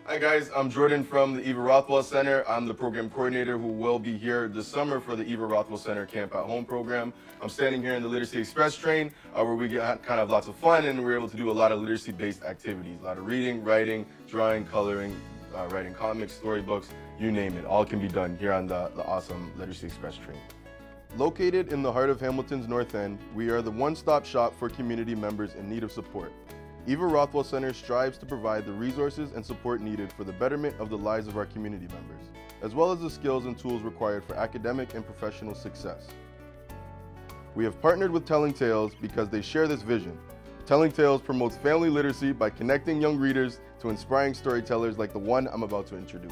Hi guys, I'm Jordan from the Eva Rothwell Center. I'm the program coordinator who will be here this summer for the Eva Rothwell Center Camp at Home program. I'm standing here in the Literacy Express train where we get kind of lots of fun and we're able to do a lot of literacy-based activities. A lot of reading, writing, drawing, coloring, writing comics, storybooks, you name it. All can be done here on the awesome Literacy Express train. Located in the heart of Hamilton's North End, we are the one-stop shop for community members in need of support. Eva Rothwell Center strives to provide the resources and support needed for the betterment of the lives of our community members, as well as the skills and tools required for academic and professional success. We have partnered with Telling Tales because they share this vision. Telling Tales promotes family literacy by connecting young readers to inspiring storytellers like the one I'm about to introduce.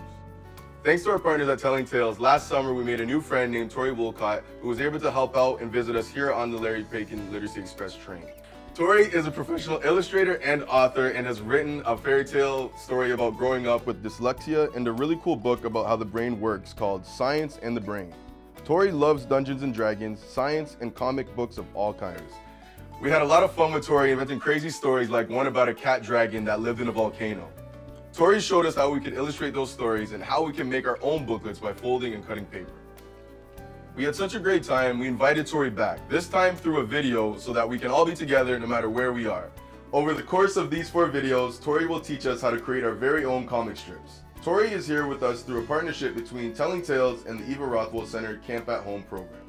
Thanks to our partners at Telling Tales, last summer we made a new friend named Tory Woollcott who was able to help out and visit us here on the Larry Bacon Literacy Express train. Tory is a professional illustrator and author and has written a fairy tale story about growing up with dyslexia and a really cool book about how the brain works called Science and the Brain. Tory loves Dungeons and Dragons, science, and comic books of all kinds. We had a lot of fun with Tory inventing crazy stories like one about a cat dragon that lived in a volcano. Tory showed us how we could illustrate those stories and how we can make our own booklets by folding and cutting paper. We had such a great time, we invited Tory back, this time through a video so that we can all be together no matter where we are. Over the course of these 4 videos, Tory will teach us how to create our very own comic strips. Tory is here with us through a partnership between Telling Tales and the Eva Rothwell Center Camp at Home program.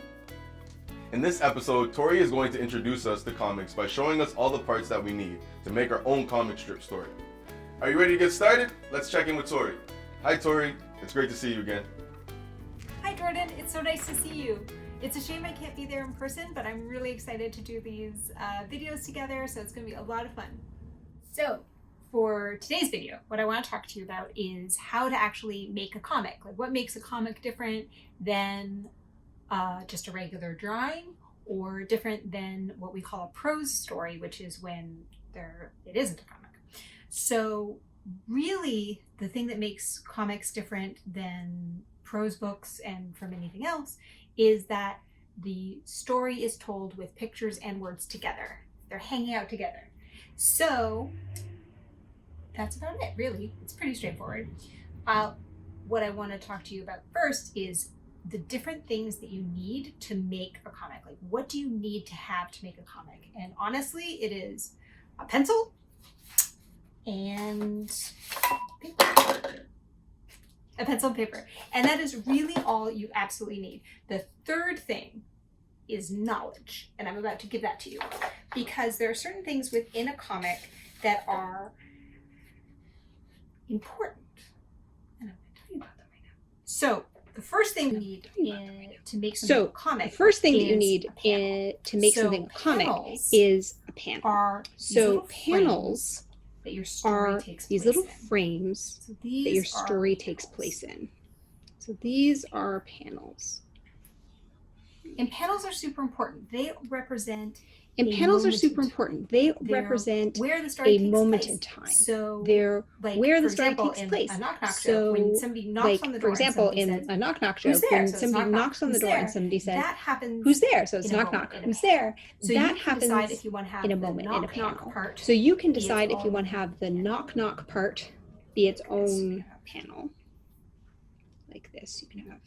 In this episode, Tory is going to introduce us to comics by showing us all the parts that we need to make our own comic strip story. Are you ready to get started? Let's check in with Tory. Hi Tory, it's great to see you again. Hi Jordan, it's so nice to see you. It's a shame I can't be there in person, but I'm really excited to do these videos together, so it's going to be a lot of fun. So, for today's video, what I want to talk to you about is how to actually make a comic. Like what makes a comic different than just a regular drawing, or different than what we call a prose story, which is when it isn't a comic. So really, the thing that makes comics different than prose books and from anything else is that the story is told with pictures and words together. They're hanging out together. So that's about it, really. It's pretty straightforward. What I want to talk to you about first is the different things that you need to make a comic. Like, what do you need to have to make a comic? And honestly, it is a pencil and paper. A pencil and paper. And that is really all you absolutely need. The third thing is knowledge. And I'm about to give that to you. Because there are certain things within a comic that are important. And I'm going to tell you about them right now. So, the first thing you need to make something a comic. The first thing that you need to make something a comic is a panel. So panels that your story are takes these place little in. frames So that your story takes place in. So these are panels. And panels are super important. They represent And panels are super important. They represent where the story a takes moment place. in time. So, they're like, where for the story example, takes in place. a knock-knock So, joke, when somebody knocks on the door, for example, and somebody in says, a knock-knock "Who's joke, there?" when So it's somebody knock-knock. knocks on the Who's door there? and somebody says, that happens. "Who's there?" So it's in a knock moment, knock. in a Who's panel. there? So that you can happens decide if you want to have in a the moment in a knock-knock panel. part. So you can be its decide if you own want to have the knock knock part be its own panel. Like this, you can have.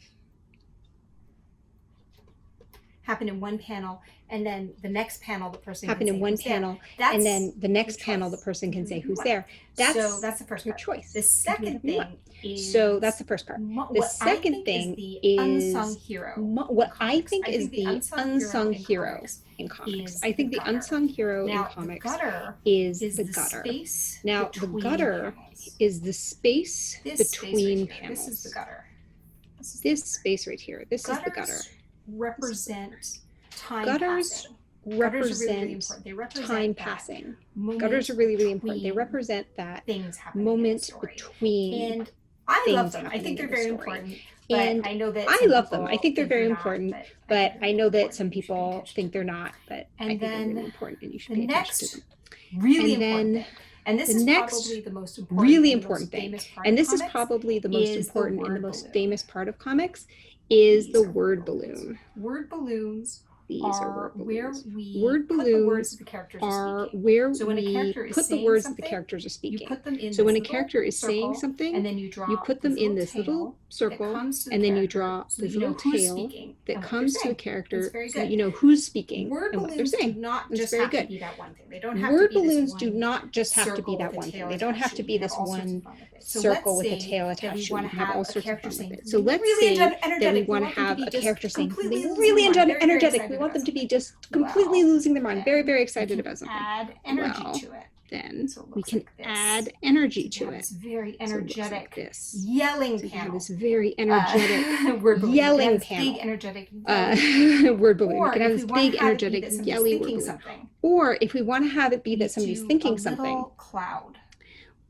Happen in one panel, and then the next panel the person Happen can in say one who's there. panel, That's and then the next your panel choice. the person can say You who's want. there. So that's the first your part. choice. The second thing is So that's the first part. The what second I think thing is the is unsung hero. what I comics. think is the unsung hero in comics. I think the unsung hero in comics is the gutter. Now the gutter is the space between panels. This is the gutter. This space right here. This is the gutter. Represent time Gutters passing. represent They represent time that passing. moment Gutters are really, really important. They between represent that things happening in moment the story. between And I love things them. I happening think they're in the very story. important. But And I know that I some love them. people I think they're very not, important, but but I know that important. some You should pay people attention think to they're them. not, but And I think they're then really important and you should the pay attention to next them. really And important then thing, and this the is next probably the most important really and the important most thing, famous part and of this is comics, probably the most is important and the word most balloon. famous part of comics, is These the are word balloon. Word balloons These are word where balloons. we Word put the words balloons the characters are speaking. where So when a we character is put the saying words that the something, characters are you speaking. put them in So this when a little character is saying circle, something, and then you draw you put them in this little tail circle, that comes to the and then you character draw so that this you know little who's tail speaking that and what comes they're to a saying. character It's very so that good. you know who's speaking Word and what they're balloons do saying. not It's just very have to good. be that one thing. They don't have Word to be this balloons one do not just have to be circle that with a one thing. tail They don't have attached to it. be You can this have all sorts of one fun with it. So circle let's with a say tail that we attached to it. want You to can have have all a sorts of character fun with saying it. So something let's really say that we energetic. want to them to have be a just character saying completely something losing really their mind, very, very energetic. We excited want about them to be something. just completely Well, losing their mind, very, very then excited we about can something. add energy Well, to it. then So it we looks can like this. add energy So you to have it. this very So it looks like energetic, this. yelling So you have panel. this very energetic Word balloon. yelling Big panel. energetic yelling Word balloon. Or You can have if this we want big, to have it be energetic, that somebody's yelly word thinking balloon. something, Or if we want to have it be we that somebody's do thinking a something, little cloud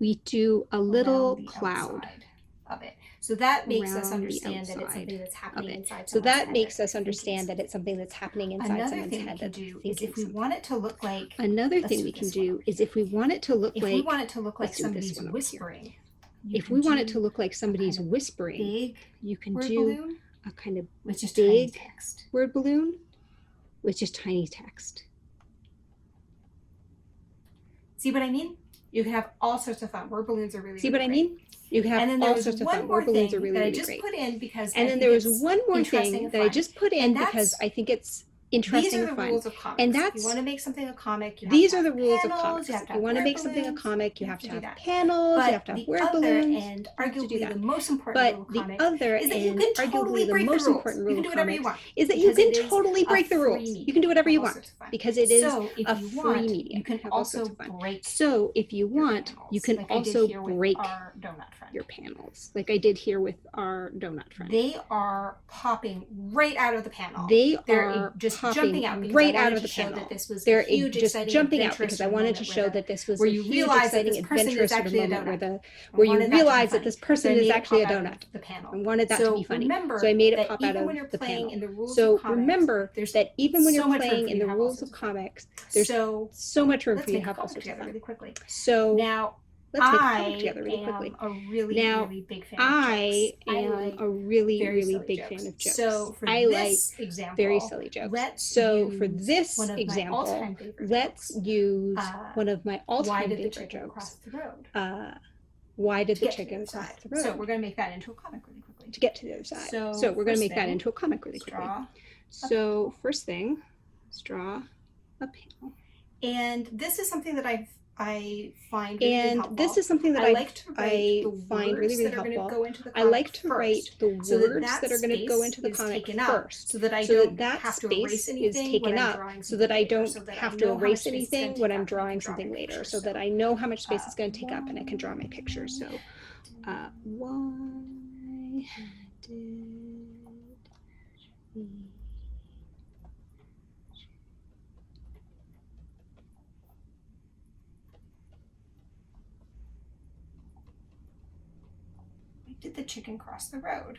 we do a around little the cloud outside of it. So that makes us around the understand that it's outside something that's of happening it. inside So someone's that head, makes that us they're thinking understand that something. it's something that's happening inside Another someone's thing we head can that they're do is thinking if we something. want it to look like, Another let's thing do we can this one do over is here. if we want it to look If like, we want it to look like let's do this somebody's one over here. whispering, If we want it to do look like somebody's a kind of whispering, big you can word do balloon a kind of with just tiny big text. word balloon with just tiny text. See what I mean? You can have all sorts of fun. Word balloons are really, See really what I great. mean? You can have all sorts of fun. Word balloons are really, really great. Put in because and then there was one more thing that I just put in because I think it's interesting and fun. These are the rules of comics. And if you want to make something a comic, you have these to are have the rules panels, of comics. You have to If have you want to word make something a balloons, comic, you have to have that. panels, but you have to have the word other balloons. and you have to do arguably that. the most important rule of But comics the other is that you and can totally arguably the break most the rules. important You rule can do of whatever you comics want. is that you because can it is totally a break the free rules. medium. You can do whatever you Have all want sorts of fun. because it is So if a you free want, medium. you can Have all sorts also of fun. break So if you want, you can like I did also here with break our donut friend. your panels, like I did here with our donut friend. They are popping right out of the panel. They're just popping jumping out right out of the panel. That this was They're a huge, just exciting, jumping out because I wanted to show that this was a huge, exciting, adventurous sort of moment where you realize that this person is actually a donut. The panel. I wanted that to be funny, remember so I made it that pop out even of when you're the playing panel. in the rules So of comics, remember that even when so you're much room playing for in you the to have rules all of sorts of fun. comics, there's so much room let's for you to make a have all comic sorts of together fun. really quickly. So Now, let's make a comic together really quickly. a really, Now, really big fan I of jokes. am a really, very really silly big jokes. fan of jokes. So for I this like example, very silly jokes. let's So for use this one of my example, all-time favorite let's jokes. use one of my Why all-time did the favorite chicken jokes. cross the road? Why did To the get to chicken other cross side. the road? So we're going to make that into a comic really quickly. To get to the other side. So we're going to first make that thing, into a comic really quickly. So first thing, let's draw a panel. And this is something that I find really helpful. This is something that I like to I find really, really helpful. I like to write the words that are going to go into the comic first, so that I so don't that have to space erase is anything taken when I'm up, drawing so that I don't something later, have so to that I know how erase much space it's anything gonna when take I'm up and I drawing can draw something my later, picture. so that I know how much space it's going to take up and I can draw my picture. So, why did we... Did the chicken cross the road?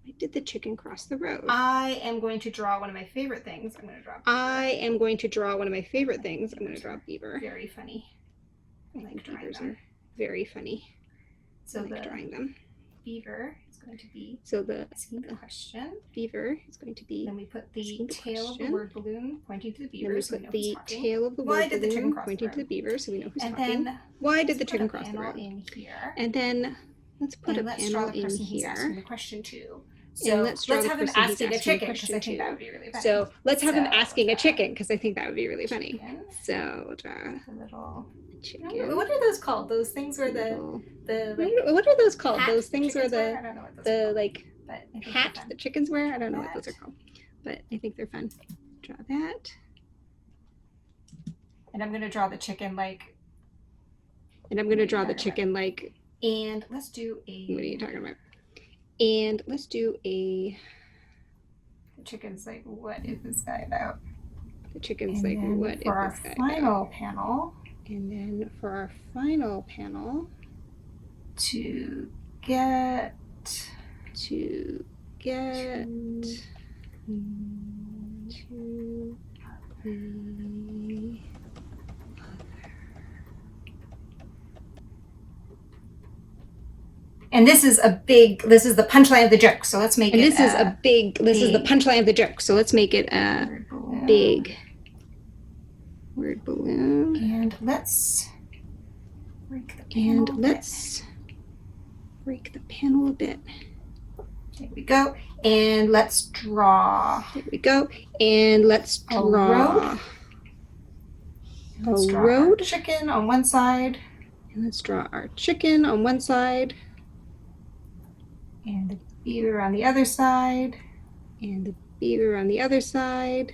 Why did the chicken cross the road? I am going to draw one of my favorite things. I'm going to draw beaver. I am going to draw one of my favorite things. I'm going to draw beaver. Very funny. I think beavers are very funny. So I like drawing them. Beaver is going to be asking the question. Beaver is going to be. Then we put the tail of the word balloon pointing to the beaver. Then we put the tail of the word balloon pointing to the beaver, so we know who's talking. Why did the chicken cross the road? And then let's put a panel in here. Asking the question to. So let's have him asking a chicken because I think that would be really funny. So let's have him asking a chicken because I think that would be really funny. So we'll draw a little chicken. What are those called? Those things where what are those called? Those things where the like hat hat that chickens wear? I don't know what those are called, but I think they're fun. Draw that. And I'm gonna draw the chicken like. And I'm gonna draw the chicken like. And let's do a. What are you talking about? And let's do a. The chicken's like, what is this guy about? The chicken's like, what is this guy about? For our final panel. And then for our final panel. To get to the. And this is this is the punchline of the joke. So let's make it this is the punchline of the joke. So let's make it a big word balloon. And let's break the panel a bit. There we go. And let's draw. There we go. And let's draw a road. Chicken on one side. And let's draw our chicken on one side. And the beaver on the other side. And the beaver on the other side.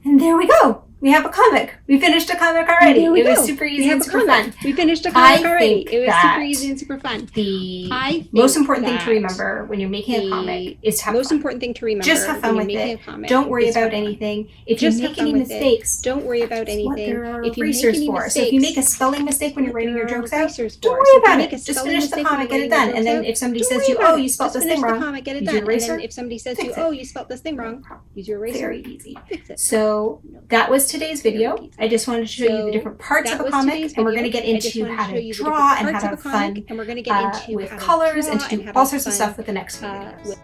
And there we go. We have a comic. We finished a comic already. It was super easy and super fun. We finished a comic already. It was super easy and super fun. The most important thing to remember when you're making a comic is to have most important thing to remember. Just have fun with it. Don't worry about anything. If you make any mistakes, don't worry about anything. There are erasers for. So if you make a spelling mistake when you're writing your jokes out, don't worry about it. Just finish the comic, get it done. And then if somebody says to you, "Oh, you spelled this thing wrong," use your eraser. If somebody says to you, "Oh, you spelled this thing wrong," use your eraser. Very easy. Fix it. So that was today's video. I just wanted to show you the different parts of a comic, and we're going to get into how to draw and how to have fun with colors and to do all sorts of stuff with the next few videos.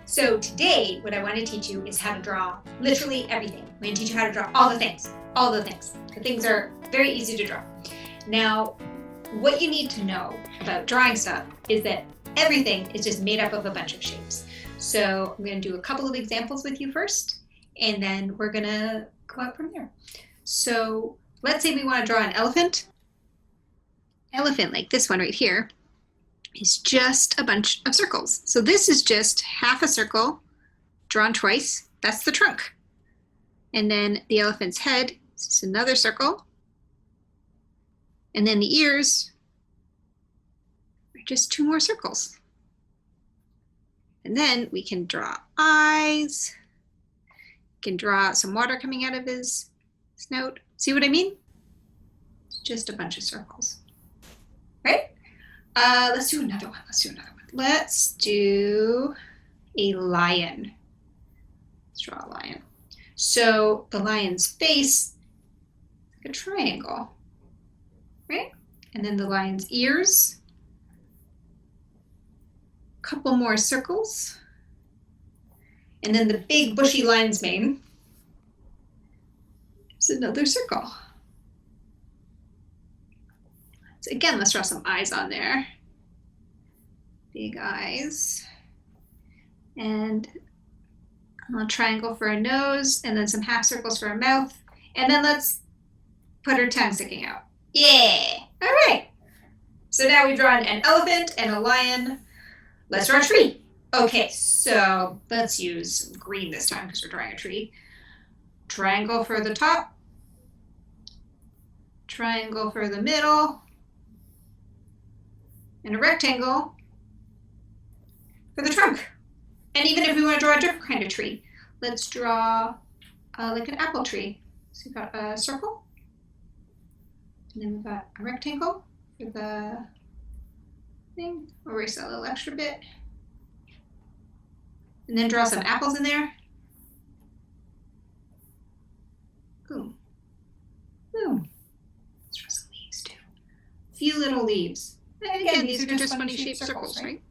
So today, what I want to teach you is how to draw literally everything. I'm going to teach you how to draw all the things. The things are very easy to draw. Now, what you need to know about drawing stuff is that everything is just made up of a bunch of shapes. So I'm going to do a couple of examples with you first, and then we're going to go out from there. So let's say we want to draw an elephant. Elephant, like this one right here, is just a bunch of circles. So this is just half a circle drawn twice. That's the trunk. And then the elephant's head is just another circle. And then the ears are just two more circles. And then we can draw eyes. We can draw some water coming out of his snout. See what I mean? It's just a bunch of circles. Right? Let's do another one. Let's do a lion. Let's draw a lion. So the lion's face is like a triangle, right? And then the lion's ears. Couple more circles, and then the big bushy lion's mane is another circle. So again, let's draw some eyes on there. Big eyes, and a triangle for a nose, and then some half circles for a mouth, and then let's put her tongue sticking out. Yeah! All right. So now we've drawn an elephant and a lion. Let's draw a tree. Okay, so let's use some green this time because we're drawing a tree. Triangle for the top. Triangle for the middle. And a rectangle for the trunk. And even if we want to draw a different kind of tree, let's draw like an apple tree. So we've got a circle. And then we've got a rectangle for the thing. We'll erase a little extra bit. And then draw some apples in there. Boom. Boom. Let's draw some leaves too. A few little leaves. And again, these are just funny shaped circles, right?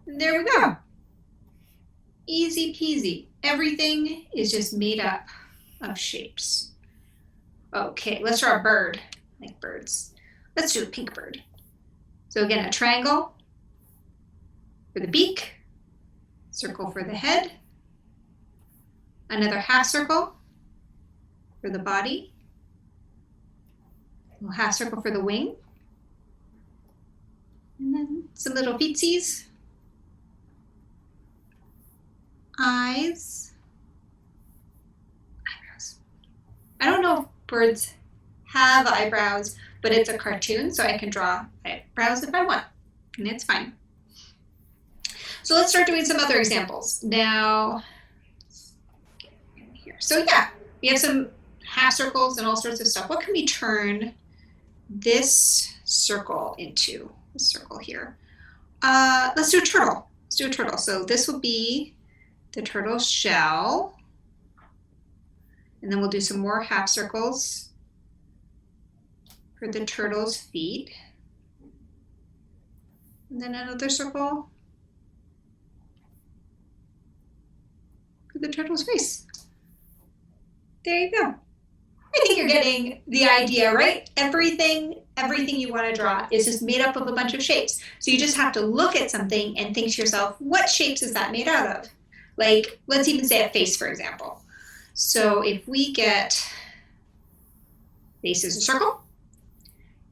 And there we go. Easy peasy. Everything is just made up of shapes. Okay, let's draw a bird. I like birds. Let's do a pink bird. So again, a triangle for the beak, circle for the head, another half circle for the body, a little half circle for the wing, and then some little feetsies, eyes, eyebrows. I don't know if birds have eyebrows, but it's a cartoon, so I can draw eyebrows if I want, and it's fine. So let's start doing some other examples. Now, here. So yeah, we have some half circles and all sorts of stuff. What can we turn this circle into? This circle here. Let's do a turtle. let's do a turtle. So this will be the turtle shell. And then we'll do some more half circles for the turtle's feet. And then another circle for the turtle's face. There you go. I think you're getting the idea, right? Everything you want to draw is just made up of a bunch of shapes. So you just have to look at something and think to yourself, what shapes is that made out of? Like, let's even say a face, for example. So if we get face is a circle,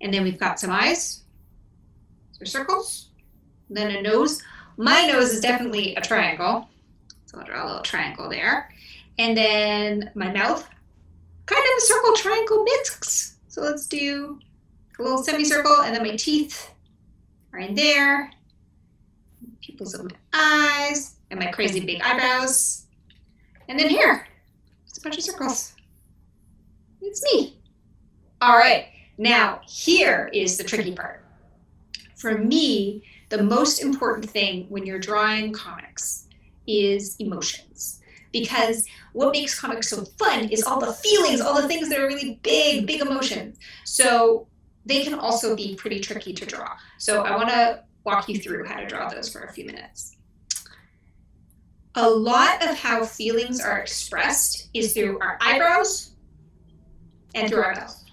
and then we've got some eyes, so circles, and then a nose. My nose is definitely a triangle, so I'll draw a little triangle there. And then my mouth, kind of a circle triangle mix. So let's do a little semicircle, and then my teeth are in there. Pupils of my eyes, and my crazy big eyebrows. And then here, just a bunch of circles. It's me. All right, now here is the tricky part. For me, the most important thing when you're drawing comics is emotions. Because what makes comics so fun is all the feelings, all the things that are really big emotions. So they can also be pretty tricky to draw. So I want to walk you through how to draw those for a few minutes. A lot of how feelings are expressed is through our eyebrows and through our mouth.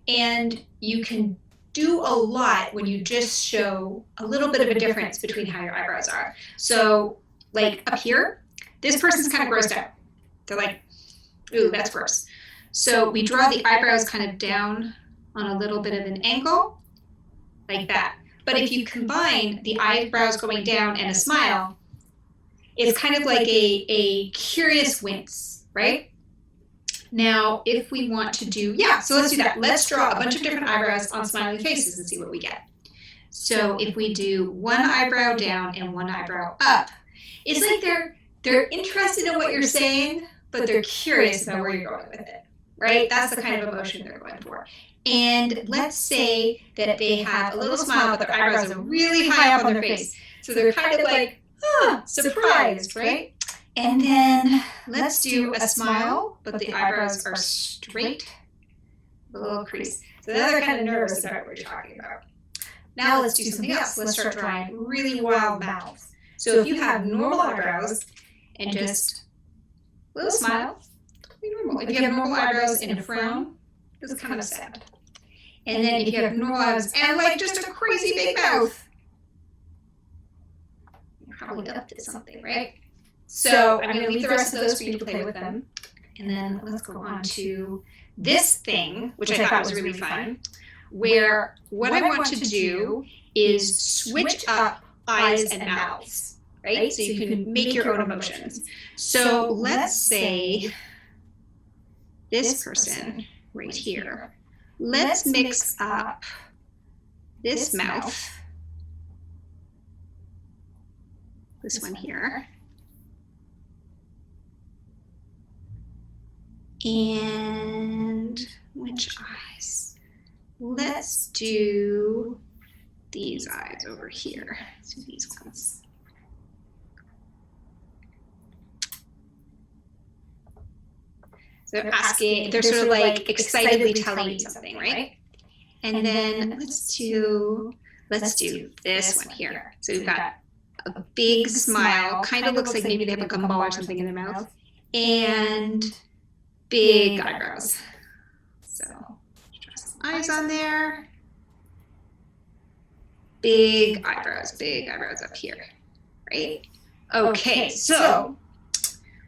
And you can do a lot when you just show a little bit of a difference between how your eyebrows are. So like up here, this person's kind of grossed out. They're like, ooh, that's gross. So we draw the eyebrows kind of down on a little bit of an angle, like that. But if you combine the eyebrows going down and a smile, it's kind of like a curious wince, right? Now, if we want to do, so let's do that. Let's draw a bunch of different eyebrows on smiling faces and see what we get. So if we do one eyebrow down and one eyebrow up, it's like they're interested in what you're saying, but they're curious about where you're going with it, right? That's the kind of emotion they're going for. And let's say that they have a little smile, but their eyebrows are really high up on their face. So they're kind of like, surprised, right? And then let's do a smile, but the eyebrows are straight, a little crease. So now they're kind of nervous about what you're talking about. Now let's do something else. Let's start drawing really wild mouths. So if you have normal eyebrows and just a little smile, totally normal. If you have normal eyebrows and a frown, it's kind of sad. And then if you have normal eyebrows and like just a crazy big mouth, you're probably up to something, right? So I'm going to leave the rest of those for you to play with them. And then let's go on to this thing, which I thought was really fun, where what I want to do is switch up eyes and mouths, right? So you can make your own emotions. So let's say this person right here. Let's mix up this mouth, this one here, and which eyes? Let's do these eyes over here. Let's do these ones. So they're sort of like excitedly telling you something, right? And then let's do this one here. So we've got a big smile, kind of looks like maybe they have a gumball or something in their mouth, and big eyebrows. So draw some eyes on there. Big eyebrows up here, right? Okay, so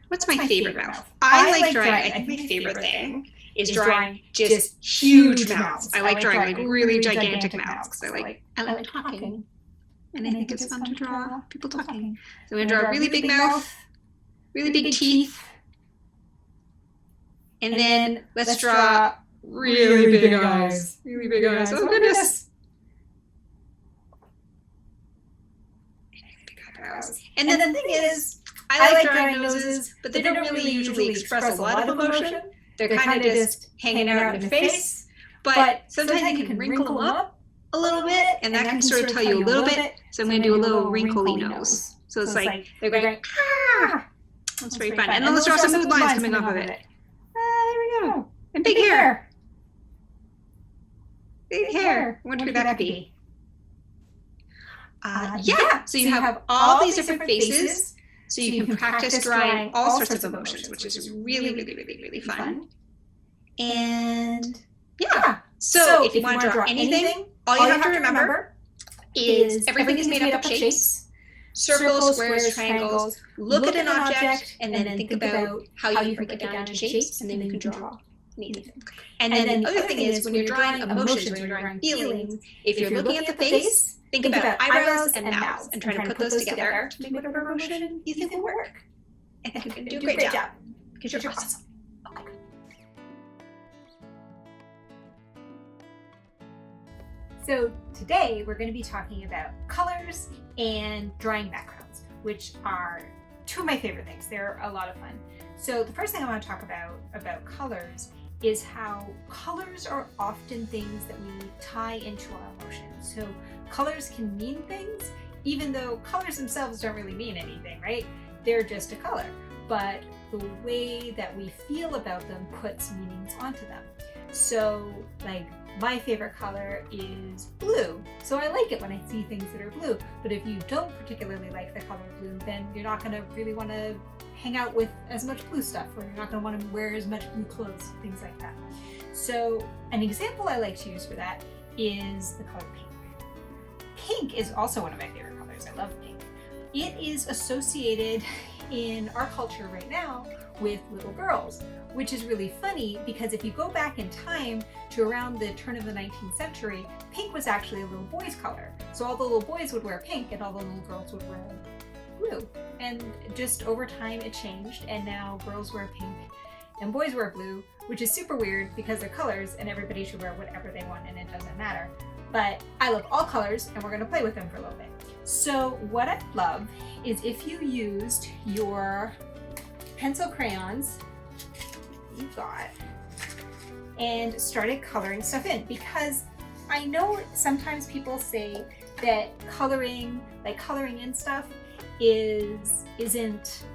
what's my favorite mouth? I like drawing, I think my favorite thing is drawing just huge mouths. I like drawing like really gigantic mouths because I like talking. And I think it's fun to draw people talking. So I'm going to draw a really big mouth, really big teeth, and then let's draw really big eyes. Really big eyes. Oh goodness. Big eyebrows. And then the thing is, I like drawing noses, but they don't really usually express a lot of emotion. They're kind of just hanging out in the face, but sometimes you can wrinkle them up a little bit, and that can sort of tell you a little bit. So I'm going to do a little wrinkly nose. So it's like they're going, ah! That's very fun. And then let's draw some mood lines coming off of it. There we go. And big hair. Big hair. I wonder who that could be. Yeah, so you have all these different faces, so you can practice drawing all sorts of emotions, which is really, really, really, really fun. And yeah, so if you want to draw anything, all you have to remember is everything is made up of shapes, circles, squares, triangles. Look at an object and then think about how you break it down into shapes, and then you can draw anything. And then the other thing is, when you're drawing emotions, when you're drawing feelings, if you're looking at the face, think about eyebrows and mouths and try to put those together to make whatever emotion you think will work. And you can do a great job because you're awesome. So today we're going to be talking about colors and drawing backgrounds, which are two of my favorite things. They're a lot of fun. So the first thing I want to talk about colors is how colors are often things that we tie into our emotions. So colors can mean things, even though colors themselves don't really mean anything, right? They're just a color, but the way that we feel about them puts meanings onto them. So like my favorite color is blue. So I like it when I see things that are blue. But if you don't particularly like the color blue, then you're not gonna really wanna hang out with as much blue stuff, or you're not gonna wanna wear as much blue clothes, things like that. So an example I like to use for that is the color pink. Pink is also one of my favorite colors. I love pink. It is associated in our culture right now with little girls, which is really funny because if you go back in time to around the turn of the 19th century, pink was actually a little boy's color. So all the little boys would wear pink and all the little girls would wear blue. And just over time it changed, and now girls wear pink and boys wear blue, which is super weird because they're colors and everybody should wear whatever they want and it doesn't matter. But I love all colors and we're gonna play with them for a little bit. So what I'd love is if you used your pencil crayons you've got and started coloring stuff in, because I know sometimes people say that coloring in stuff isn't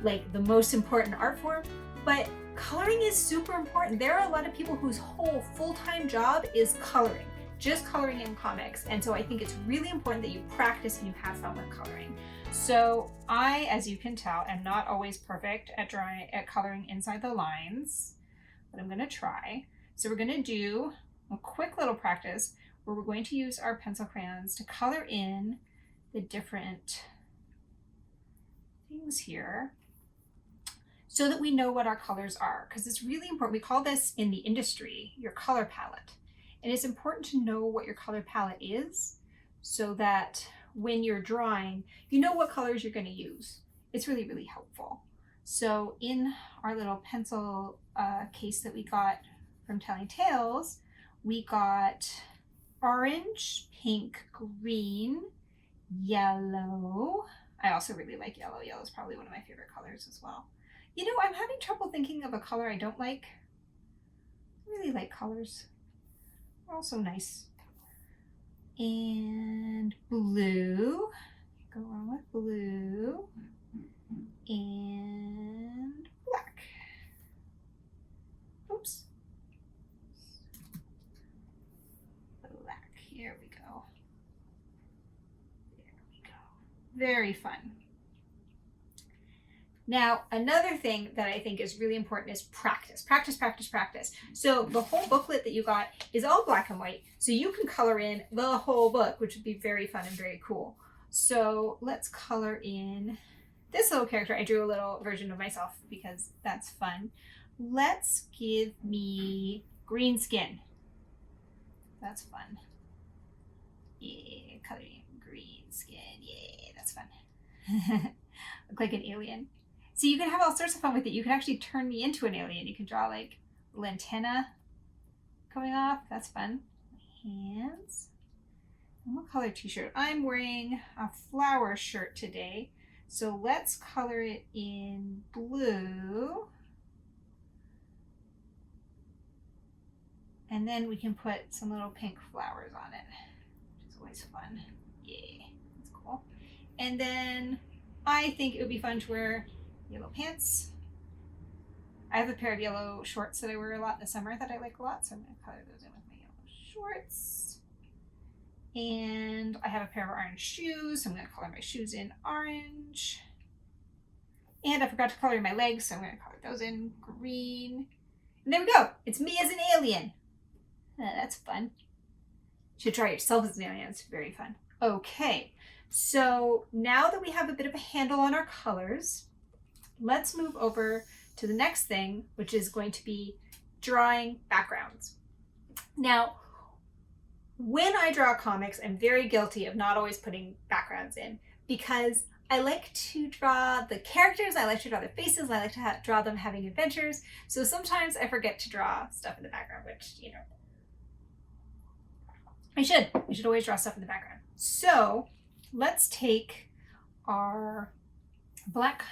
like the most important art form, but coloring is super important. There are a lot of people whose whole full-time job is coloring, just coloring in comics, and so I think it's really important that you practice and you have fun with coloring. So I, as you can tell, am not always perfect at coloring inside the lines, but I'm gonna try. So we're gonna do a quick little practice where we're going to use our pencil crayons to color in the different things here so that we know what our colors are, because it's really important. We call this in the industry your color palette. And it's important to know what your color palette is so that when you're drawing, you know what colors you're going to use. It's really, really helpful. So in our little pencil case that we got from Telling Tales, we got orange, pink, green, yellow. I also really like yellow. Yellow is probably one of my favorite colors as well. You know, I'm having trouble thinking of a color I don't like. I really like colors. They're also nice. And blue, go on with blue, and black. Oops. Black, here we go. There we go. Very fun. Now, another thing that I think is really important is practice. Practice, practice, practice. So the whole booklet that you got is all black and white, so you can color in the whole book, which would be very fun and very cool. So let's color in this little character. I drew a little version of myself because that's fun. Let's give me green skin. That's fun. Yeah, coloring green skin. Yeah, that's fun. Look like an alien. So you can have all sorts of fun with it. You can actually turn me into an alien. You can draw like a little antenna coming off. That's fun. Hands. And what color t-shirt? I'm wearing a flower shirt today. So let's color it in blue. And then we can put some little pink flowers on it, which is always fun. Yeah, that's cool. And then I think it would be fun to wear yellow pants. I have a pair of yellow shorts that I wear a lot in the summer that I like a lot, so I'm going to color those in with my yellow shorts. And I have a pair of orange shoes, so I'm going to color my shoes in orange. And I forgot to color my legs, so I'm going to color those in green. And there we go. It's me as an alien. That's fun. You should try yourself as an alien. It's very fun. Okay, so now that we have a bit of a handle on our colors, let's move over to the next thing, which is going to be drawing backgrounds. Now, when I draw comics, I'm very guilty of not always putting backgrounds in because I like to draw the characters, I like to draw their faces, I like to draw them having adventures. So sometimes I forget to draw stuff in the background, which, you know, I should. We should always draw stuff in the background. So let's take our black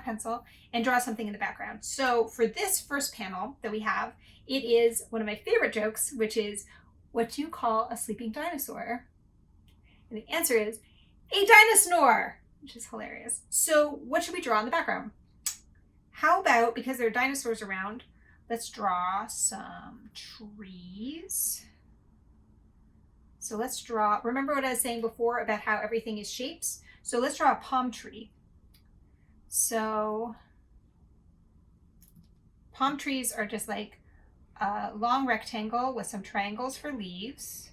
pencil and draw something in the background. So for this first panel that we have, it is one of my favorite jokes, which is, what do you call a sleeping dinosaur? And the answer is a dinosaur, which is hilarious. So what should we draw in the background? How about, because there are dinosaurs around, let's draw some trees. So let's draw, remember what I was saying before about how everything is shapes? So let's draw a palm tree. So palm trees are just like a long rectangle with some triangles for leaves.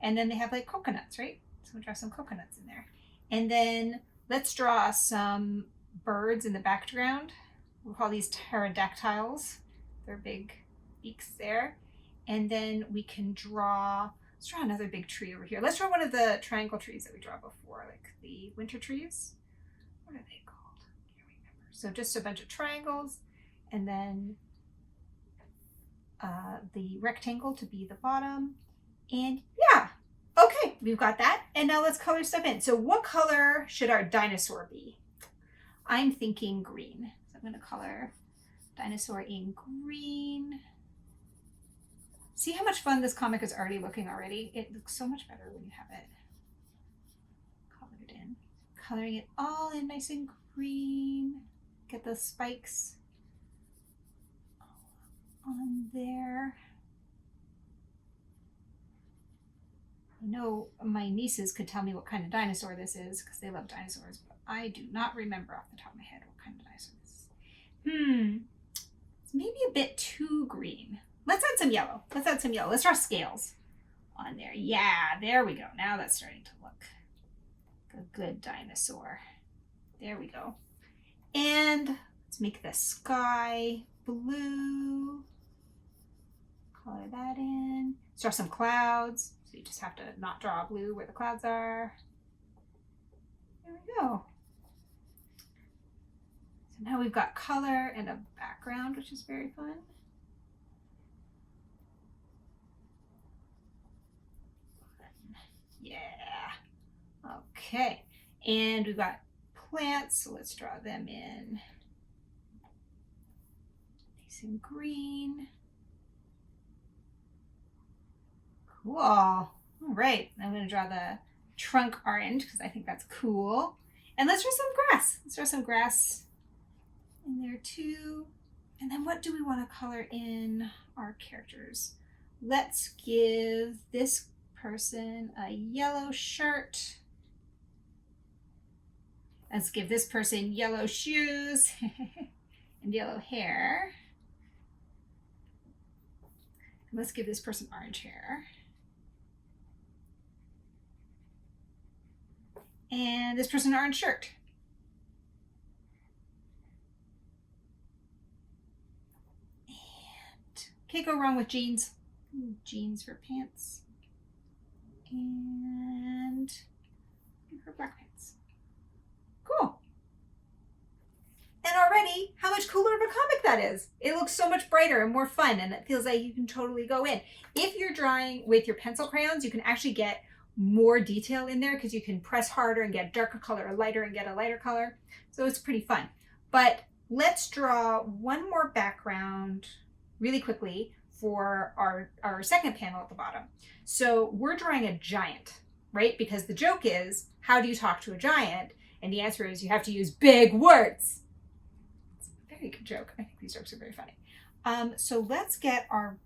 And then they have like coconuts, right? So we'll draw some coconuts in there. And then let's draw some birds in the background. We'll call these pterodactyls. They're big beaks there. And then we can draw, let's draw another big tree over here. Let's draw one of the triangle trees that we draw before, like the winter trees. What are they called? I can't remember. So just a bunch of triangles, and then the rectangle to be the bottom. And yeah, okay, we've got that. And now let's color stuff in. So what color should our dinosaur be? I'm thinking green. So I'm going to color dinosaur in green. See how much fun this comic is already looking already? It looks so much better when you have it colored in. Coloring it all in nice and green. Get those spikes on there. I know my nieces could tell me what kind of dinosaur this is because they love dinosaurs, but I do not remember off the top of my head what kind of dinosaur this is. It's maybe a bit too green. Let's add some yellow. Let's add some yellow. Let's draw scales on there. Yeah, there we go. Now that's starting to look like a good dinosaur. There we go. And let's make the sky blue. Color that in. Let's draw some clouds. So you just have to not draw blue where the clouds are. There we go. So now we've got color and a background, which is very fun. Yeah. Okay. And we've got plants, so let's draw them in nice and green. Cool. All right. I'm going to draw the trunk orange because I think that's cool. And let's draw some grass. Let's draw some grass in there too. And then what do we want to color in our characters? Let's give this person a yellow shirt. Let's give this person yellow shoes and yellow hair. And let's give this person orange hair. And this person an orange shirt. And can't go wrong with jeans. Jeans for pants. And her black pants. Cool. And already, how much cooler of a comic that is. It looks so much brighter and more fun, and it feels like you can totally go in. If you're drawing with your pencil crayons, you can actually get more detail in there because you can press harder and get a darker color, or lighter and get a lighter color. So it's pretty fun. But let's draw one more background really quickly for our second panel at the bottom. So we're drawing a giant, right? Because the joke is, how do you talk to a giant? And the answer is you have to use big words. It's a very good joke. I think these jokes are very funny. So let's get our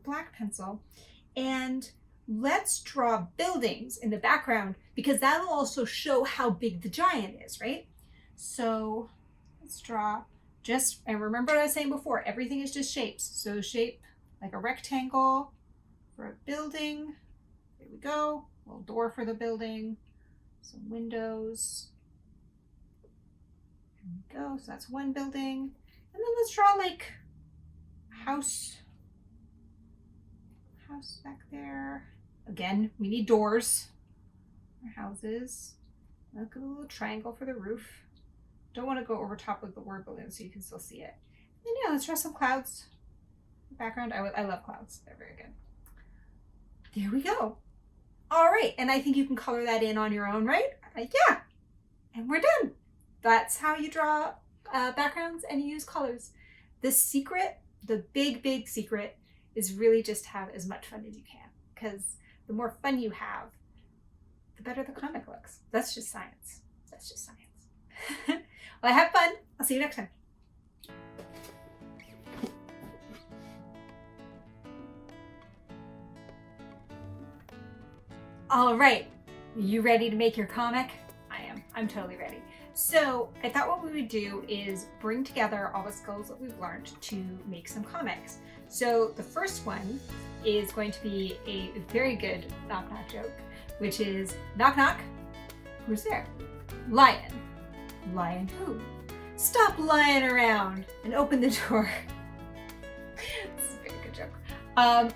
black pencil and let's draw buildings in the background, because that'll also show how big the giant is, right? So let's draw and remember what I was saying before, everything is just shapes. So shape like a rectangle for a building. There we go. A little door for the building. Some windows. There we go. So that's one building. And then let's draw like a house back there. Again, we need doors for houses. Look at a little triangle for the roof. Don't want to go over top of the word balloon so you can still see it. And yeah, let's draw some clouds. Background. I love clouds. They're very good. There we go. All right, and I think you can color that in on your own, right? Yeah, and we're done. That's how you draw backgrounds and you use colors. The secret, the big secret, is really just have as much fun as you can, because the more fun you have, the better the comic looks. That's just science. That's just science. Well, have fun. I'll see you next time. All right, you ready to make your comic? I am. I'm totally ready. So I thought what we would do is bring together all the skills that we've learned to make some comics. So the first one is going to be a very good knock-knock joke, which is knock knock, who's there? Lion. Lion who? Stop lying around and open the door. This is a very good joke.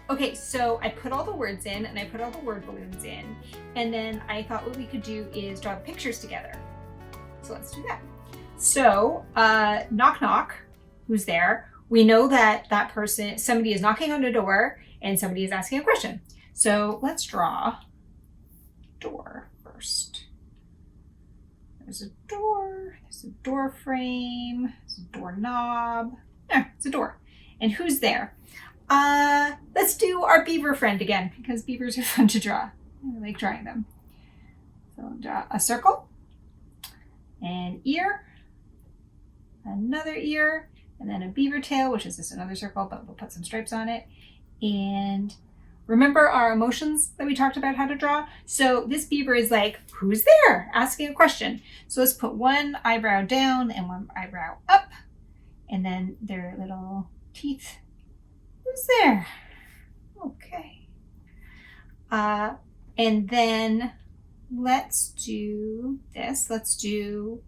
Okay, so I put all the words in and I put all the word balloons in, and then I thought what we could do is draw the pictures together. So let's do that. So knock knock, who's there? We know that somebody is knocking on the door and somebody is asking a question. So let's draw door first. There's a door frame, there's a doorknob. There, it's a door. And who's there? Let's do our beaver friend again, because beavers are fun to draw. I like drawing them. So draw a circle, an ear, another ear, and then a beaver tail, which is just another circle, but we'll put some stripes on it. And remember our emotions that we talked about how to draw? So this beaver is like, who's there? Asking a question. So let's put one eyebrow down and one eyebrow up, and then their little teeth. Who's there? Okay. And then let's do this. Let's do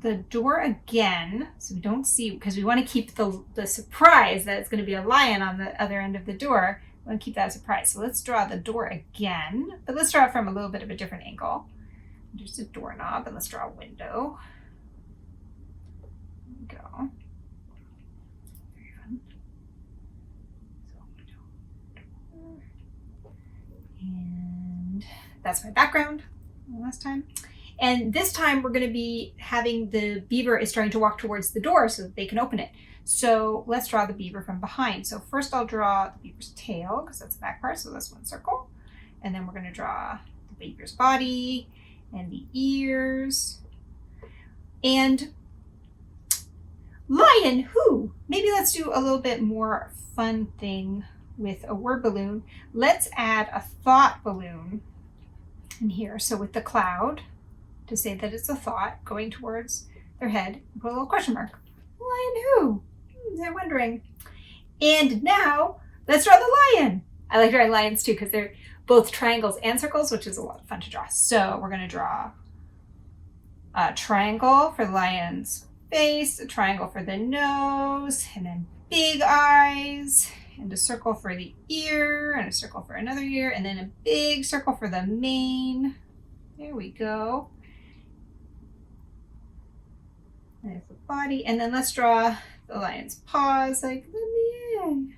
the door again, so we don't see, because we want to keep the surprise that it's going to be a lion on the other end of the door. We want to keep that a surprise. So let's draw the door again, but let's draw it from a little bit of a different angle. Just a doorknob, and let's draw a window. There we go. Very fun. So, and that's my background last time. And this time we're going to be having the beaver is trying to walk towards the door so that they can open it. So let's draw the beaver from behind. So first I'll draw the beaver's tail, because that's the back part, so that's one circle. And then we're going to draw the beaver's body and the ears. And lion who? Maybe let's do a little bit more fun thing with a word balloon. Let's add a thought balloon in here. So with the cloud, to say that it's a thought going towards their head, put a little question mark. Lion who? They're wondering. And now let's draw the lion. I like drawing lions too, because they're both triangles and circles, which is a lot of fun to draw. So we're going to draw a triangle for the lion's face, a triangle for the nose, and then big eyes, and a circle for the ear, and a circle for another ear, and then a big circle for the mane. There we go. There's the body, and then let's draw the lion's paws, like, let me in.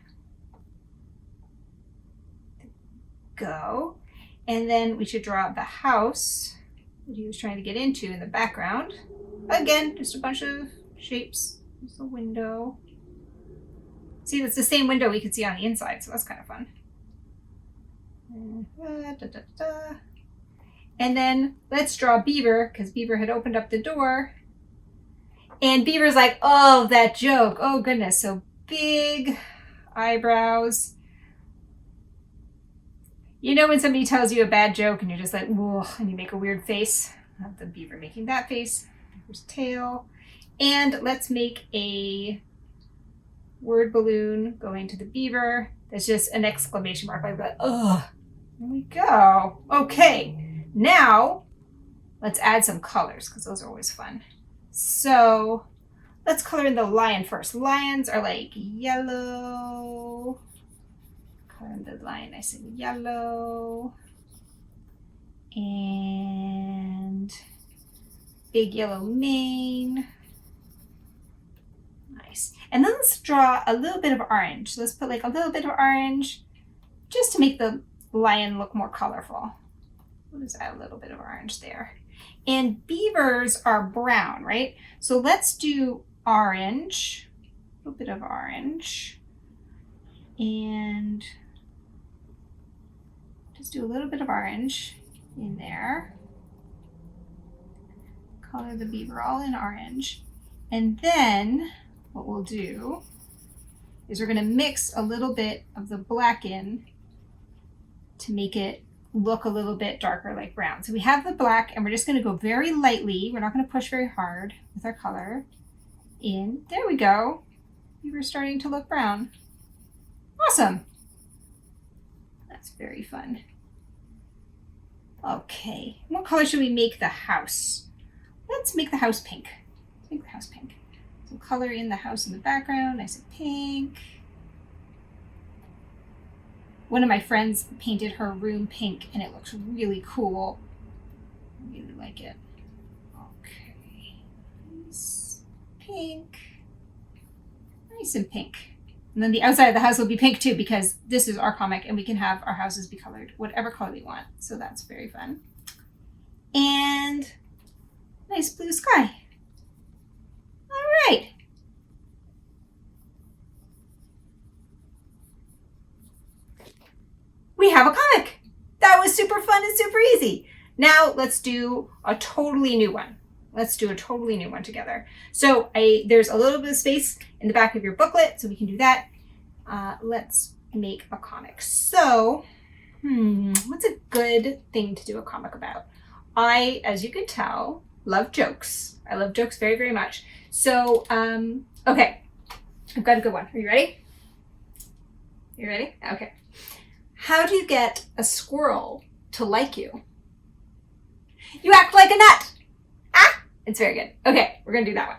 Go. And then we should draw the house that he was trying to get into in the background. Again, just a bunch of shapes. There's a window. See, it's the same window we could see on the inside, so that's kind of fun. And then let's draw Beaver, because Beaver had opened up the door. And Beaver's like, oh, that joke. Oh, goodness. So big eyebrows. You know when somebody tells you a bad joke and you're just like, whoa, and you make a weird face? Not the Beaver making that face. Beaver's tail. And let's make a word balloon going to the Beaver. That's just an exclamation mark like that. Ugh. There we go. Okay. Now, let's add some colors because those are always fun. So, let's color in the lion first. Lions are like yellow. Color in the lion nice and yellow. And big yellow mane. Nice. And then let's draw a little bit of orange. So let's put like a little bit of orange just to make the lion look more colorful. We'll just add a little bit of orange there. And beavers are brown, right? So let's do orange, a little bit of orange, and just do a little bit of orange in there. Color the beaver all in orange. And then what we'll do is we're going to mix a little bit of the black in to make it look a little bit darker like brown. So we have the black and we're just going to go very lightly. We're not going to push very hard with our color in. There we go. Beaver's starting to look brown. Awesome. That's very fun. Okay, what color should we make the house? Let's make the house pink. Let's make the house pink. So color in the house in the background, nice and pink. One of my friends painted her room pink and it looks really cool. I really like it. Okay, nice pink. Nice and pink. And then the outside of the house will be pink too because this is our comic and we can have our houses be colored whatever color we want. So that's very fun. And nice blue sky. All right. We have a comic. That was super fun and super easy. Now let's do a totally new one. Let's do a totally new one together. So there's a little bit of space in the back of your booklet, so we can do that. Let's make a comic. So, what's a good thing to do a comic about? I, as you can tell, love jokes. I love jokes very, very much. So, okay, I've got a good one. Are you ready? You ready? Okay. How do you get a squirrel to like you? You act like a nut. Ah, it's very good. Okay, we're gonna do that one.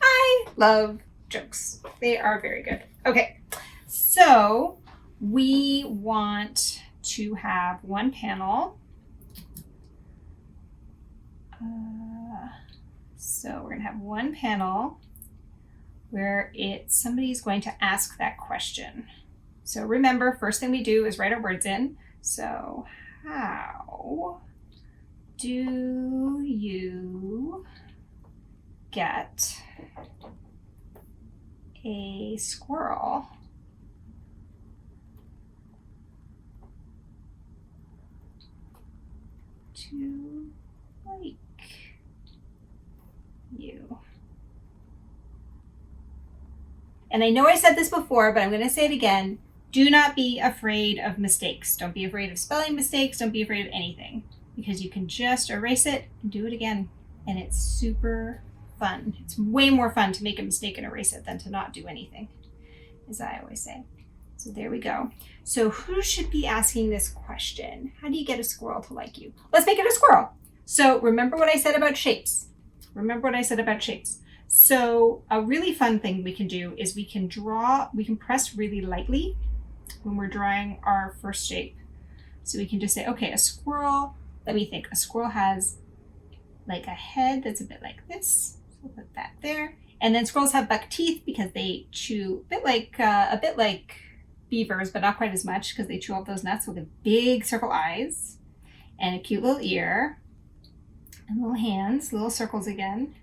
I love jokes. They are very good. Okay, so we want to have one panel. So we're gonna have one panel where somebody's going to ask that question. So remember, first thing we do is write our words in. So how do you get a squirrel to like you? And I know I said this before, but I'm going to say it again. Do not be afraid of mistakes. Don't be afraid of spelling mistakes. Don't be afraid of anything because you can just erase it and do it again. And it's super fun. It's way more fun to make a mistake and erase it than to not do anything, as I always say. So there we go. So who should be asking this question? How do you get a squirrel to like you? Let's make it a squirrel. So remember what I said about shapes. So a really fun thing we can do is we can press really lightly when we're drawing our first shape. So we can just say, okay, a squirrel, let me think. A squirrel has like a head that's a bit like this. So we'll put that there. And then squirrels have buck teeth because they chew a bit like beavers, but not quite as much because they chew up those nuts with big circle eyes and a cute little ear and little hands, little circles again.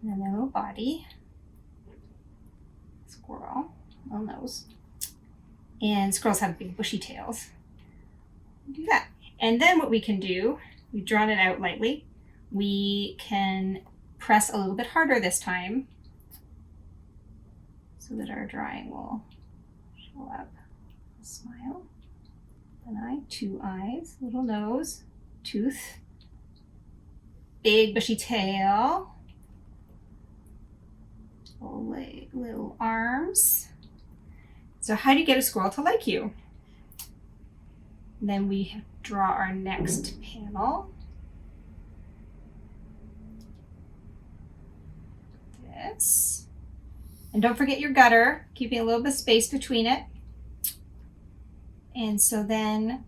And then their little body. squirrel, little nose. And squirrels have big bushy tails. Do that. And then what we can do, we've drawn it out lightly. We can press a little bit harder this time so that our drawing will show up. A smile, an eye, 2 eyes, little nose, tooth, big bushy tail, little arms. So how do you get a squirrel to like you? Then we draw our next panel. This. And don't forget your gutter, keeping a little bit of space between it. And so then,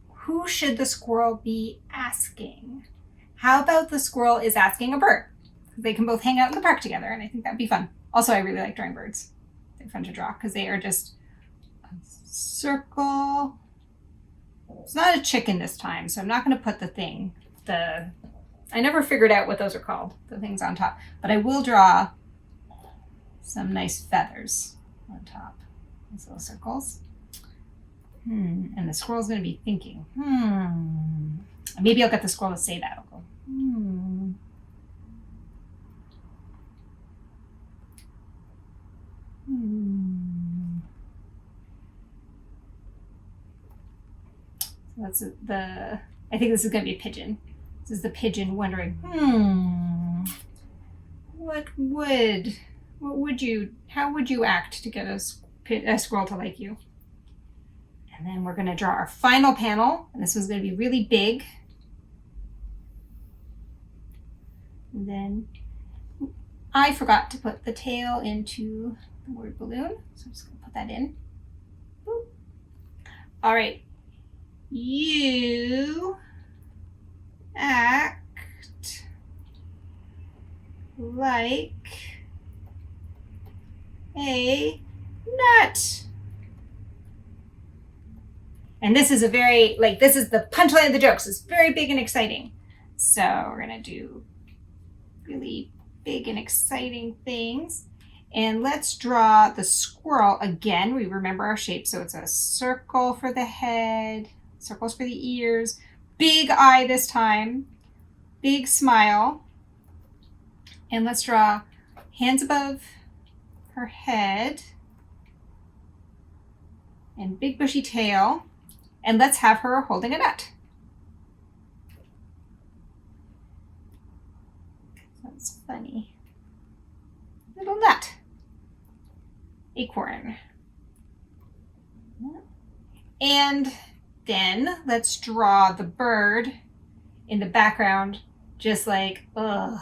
who should the squirrel be asking? How about the squirrel is asking a bird? They can both hang out in the park together, and I think that'd be fun. Also, I really like drawing birds. They're fun to draw because they are just a circle. It's not a chicken this time, so I'm not going to put the thing. I never figured out what those are called, the things on top. But I will draw some nice feathers on top. These little circles. And the squirrel's going to be thinking, Maybe I'll get the squirrel to say that. I'll go, So that's I think this is going to be a pigeon. This is the pigeon wondering, how would you act to get a squirrel to like you? And then we're going to draw our final panel, and this one's going to be really big. And then I forgot to put the tail into the word balloon, so I'm just going to put that in. Boop. All right. You act like a nut. And this is this is the punchline of the jokes. It's very big and exciting. So we're gonna do really big and exciting things. And let's draw the squirrel again. We remember our shape. So it's a circle for the head, circles for the ears, big eye this time, big smile. And let's draw hands above her head and big bushy tail. And let's have her holding a nut. That's funny. Little nut. Acorn. And then let's draw the bird in the background, just like, ugh.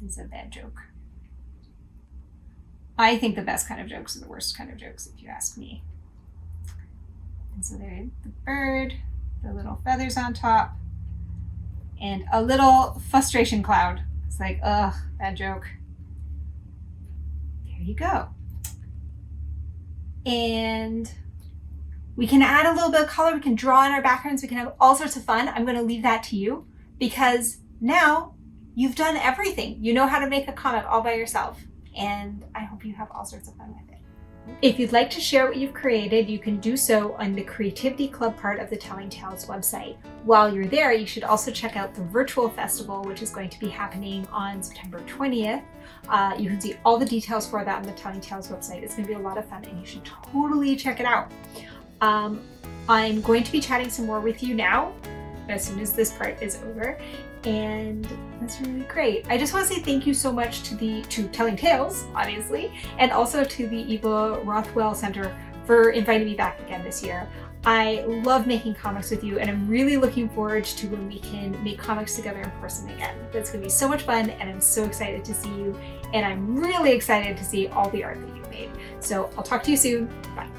This is a bad joke. I think the best kind of jokes are the worst kind of jokes, if you ask me. And so there's the bird, the little feathers on top, and a little frustration cloud. It's like, ugh, bad joke. There you go. And we can add a little bit of color. We can draw in our backgrounds. We can have all sorts of fun. I'm going to leave that to you because now you've done everything. You know how to make a comic all by yourself. And I hope you have all sorts of fun with it. If you'd like to share what you've created, you can do so on the Creativity Club part of the Telling Tales website. While you're there, you should also check out the virtual festival, which is going to be happening on September 20th. You can see all the details for that on the Telling Tales website. It's going to be a lot of fun and you should totally check it out. I'm going to be chatting some more with you now, as soon as this part is over. And that's really great. I just want to say thank you so much to Telling Tales, obviously, and also to the Eva Rothwell Center for inviting me back again this year. I love making comics with you, and I'm really looking forward to when we can make comics together in person again. That's going to be so much fun, and I'm so excited to see you, and I'm really excited to see all the art that you've made. So I'll talk to you soon. Bye.